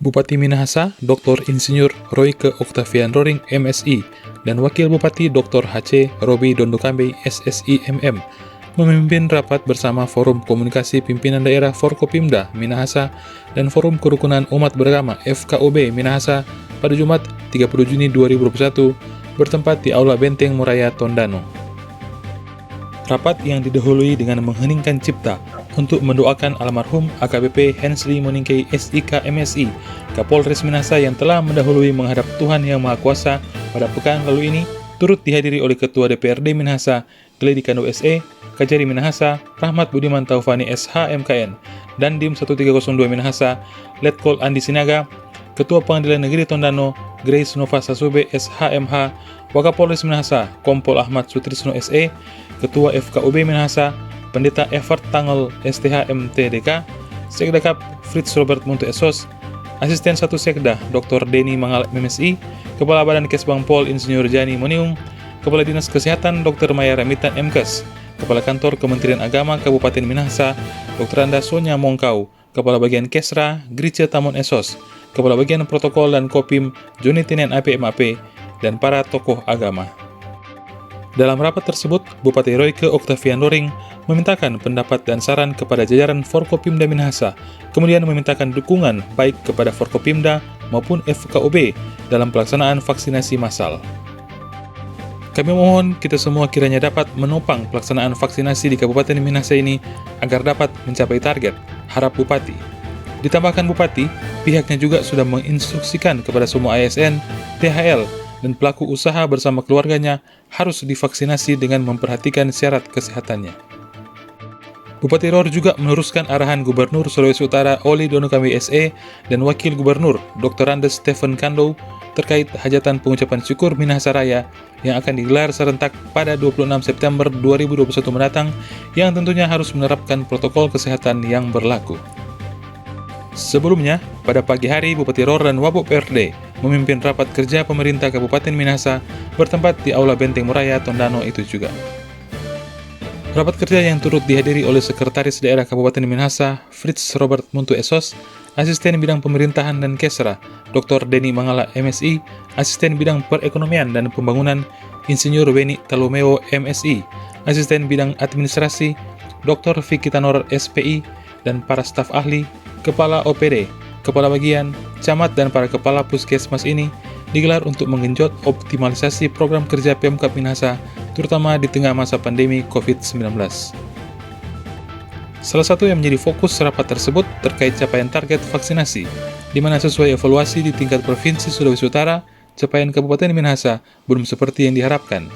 Bupati Minahasa, Dr. Insinyur Royke Octavian Roring, MSI, dan Wakil Bupati Dr. HC Robi Dondokambe, SSI MM, memimpin rapat bersama Forum Komunikasi Pimpinan Daerah Forkopimda Minahasa dan Forum Kerukunan Umat Beragama FKUB Minahasa pada Jumat 30 Juni 2021 bertempat di Aula Benteng Moraya Tondano. Rapat yang didahului dengan mengheningkan cipta untuk mendoakan almarhum AKBP Hensley Moningkei SIK MSI, Kapolres Minahasa yang telah mendahului menghadap Tuhan Yang Maha Kuasa pada pekan lalu ini, turut dihadiri oleh Ketua DPRD Minahasa, Gledi Kando SE, Kajari Minahasa, Rahmat Budiman Taufani SH MKN, Dandim 1302 Minahasa, Letkol Andi Sinaga, Ketua Pengadilan Negeri Tondano, Grace Nova Sasube SHMH, Wakapolres Minahasa, Kompol Ahmad Sutrisno SE, Ketua FKUB Minahasa, Pendeta Evert Tangel STH MTDK, Sekdakap Fritz Robert Muntu Esos, Asisten 1 Sekda Dr. Denny Mangal MSI, Kepala Badan Kesbang Pol Insinyur Jani Moniung, Kepala Dinas Kesehatan Dr. Maya Ramitan MKes, Kepala Kantor Kementerian Agama Kabupaten Minahasa Dr. Anda Sonya Mongkau, Kepala Bagian Kesra Grice Tamon Esos, Kepala Bagian Protokol dan Kopim Joni Tinen APMAP, dan para tokoh agama. Dalam rapat tersebut, Bupati Royke Octavian Roring memintakan pendapat dan saran kepada jajaran Forkopimda Minahasa, kemudian memintakan dukungan baik kepada Forkopimda maupun FKUB dalam pelaksanaan vaksinasi massal. Kami mohon kita semua kiranya dapat menopang pelaksanaan vaksinasi di Kabupaten Minahasa ini agar dapat mencapai target, harap Bupati. Ditambahkan Bupati, pihaknya juga sudah menginstruksikan kepada semua ASN, THL, dan pelaku usaha bersama keluarganya harus divaksinasi dengan memperhatikan syarat kesehatannya. Bupati Ror juga meneruskan arahan Gubernur Sulawesi Utara Oli Dondokambe SE dan Wakil Gubernur Dr. Andes Stephen Kando terkait hajatan pengucapan syukur Minahasa Raya yang akan digelar serentak pada 26 September 2021 mendatang yang tentunya harus menerapkan protokol kesehatan yang berlaku. Sebelumnya, pada pagi hari Bupati Ror dan Wabuk PRD memimpin rapat kerja pemerintah Kabupaten Minahasa bertempat di Aula Benteng Moraya Tondano itu juga. Rapat kerja yang turut dihadiri oleh Sekretaris Daerah Kabupaten Minahasa Fritz Robert Muntu Esos, Asisten Bidang Pemerintahan dan Kesra Dr. Denny Mangala MSI, Asisten Bidang Perekonomian dan Pembangunan Insinyur Weni Talomeo MSI, Asisten Bidang Administrasi Dr. Vicky Tanor SPI, dan para staf ahli, Kepala OPD, Kepala Bagian, Camat, dan para Kepala Puskesmas ini digelar untuk menggenjot optimalisasi program kerja Pemkab Minahasa, terutama di tengah masa pandemi COVID-19. Salah satu yang menjadi fokus rapat tersebut terkait capaian target vaksinasi, di mana sesuai evaluasi di tingkat Provinsi Sulawesi Utara, capaian Kabupaten Minahasa belum seperti yang diharapkan.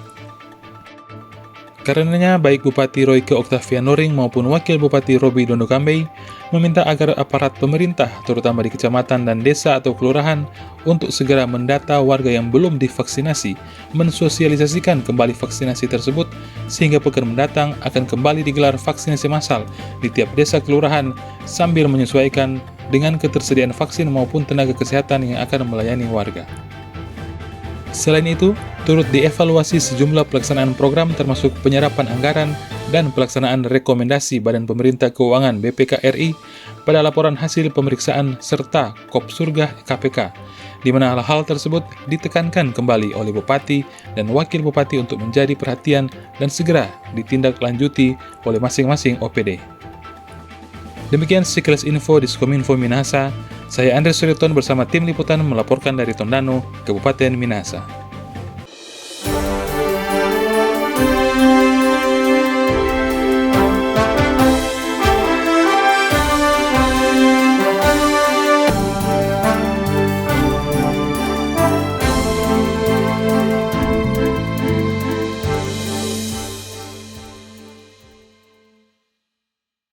Karenanya, baik Bupati Royke Octavian Roring maupun Wakil Bupati Robi Dondokambe meminta agar aparat pemerintah, terutama di kecamatan dan desa atau kelurahan, untuk segera mendata warga yang belum divaksinasi, mensosialisasikan kembali vaksinasi tersebut, sehingga pekan mendatang akan kembali digelar vaksinasi massal di tiap desa kelurahan sambil menyesuaikan dengan ketersediaan vaksin maupun tenaga kesehatan yang akan melayani warga. Selain itu, turut dievaluasi sejumlah pelaksanaan program termasuk penyerapan anggaran dan pelaksanaan rekomendasi Badan Pemerintah Keuangan BPK RI pada laporan hasil pemeriksaan serta Kopsurga KPK, di mana hal-hal tersebut ditekankan kembali oleh Bupati dan Wakil Bupati untuk menjadi perhatian dan segera ditindaklanjuti oleh masing-masing OPD. Demikian sekilas info di Diskominfo Minahasa. Saya Andres Suryaton bersama tim liputan melaporkan dari Tondano, Kabupaten Minahasa.